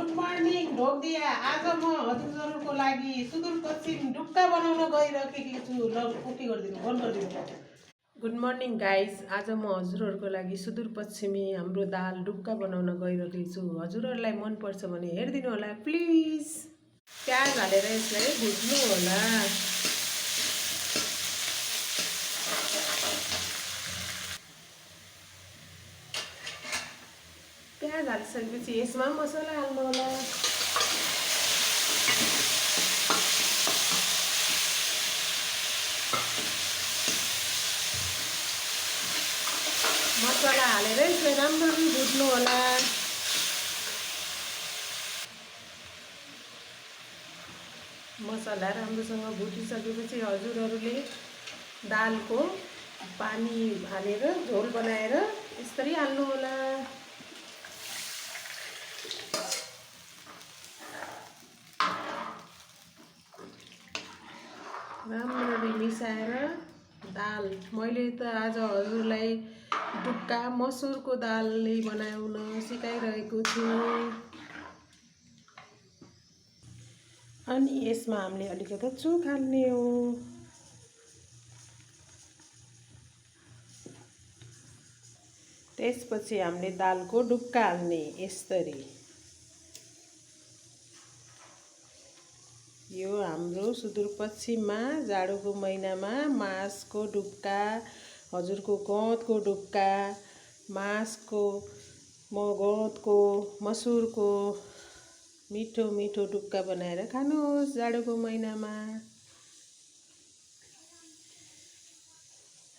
Good morning ढोकदिया। आज म हजुरहरूको लागि सुदूरपश्चिम डुक्का बनाउन गइरहेकी छु। ल ओके गरिदिनु, बन्द गरिदिनु। गुड मर्निङ गाइस, आज म हजुरहरूको लागि सुदूरपश्चिमी हाम्रो दाल डुक्का बनाउन गइरहेकी छु। हजुरहरूलाई मनपर्छ भने हेरिदिनु होला प्लिज। प्याज हालेर यसलाई भुट्नु होला। प्याज हालिसकेपछि यसमा मसला हाल्नु होला। मसला हालेर यसलाई राम्ररी भुट्नु होला। मसला राम्रोसँग भुटिसकेपछि हजुरहरूले दालको पानी हालेर झोल बनाएर यसरी हाल्नु होला। राम्ररी मिसाएर दाल, मैले त आज हजुरलाई डुक्का मसुरको दालले बनाउन सिकाइरहेको छु। अनि यसमा हामीले अलिकति चुक हाल्ने हो। त्यसपछि हामीले दालको डुक्का हाल्ने यसरी। यो हाम्रो सुदूरपश्चिममा जाडोको महिनामा मासको डुक्का, हजुरको गहुँतको डुक्का, मासको गहुँतको मसुरको मिठो मिठो डुक्का बनाएर खानुहोस् जाडोको महिनामा।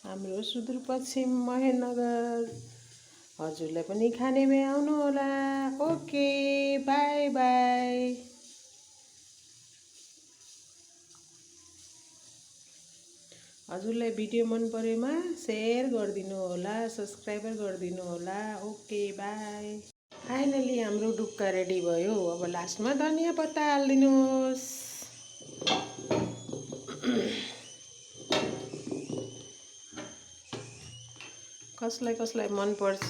हाम्रो सुदूरपश्चिम महेन्द्रनगर, हजुरलाई पनि खाने भए आउनु होला। Okay, by by. हजुरलाई भिडियो मन परेमा सेयर गरिदिनु होला, सब्सक्राइबर गरिदिनु होला। Okay by. फाइनली हाम्रो डुक्का रेडी भयो। अब लास्टमा धनिया पत्ता हालिदिनुहोस्। कसलाई कसलाई मनपर्छ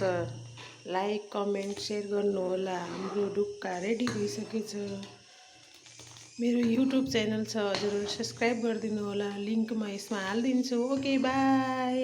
लाइक कमेन्ट सेयर गर्नु होला। हाम्रो डुक्का रेडी भइसकेछ। मेरो युट्युब च्यानल छ, हजुरहरू सब्सक्राइब गरिदिनु होला। लिङ्क म यसमा हालिदिन्छु। Okay by.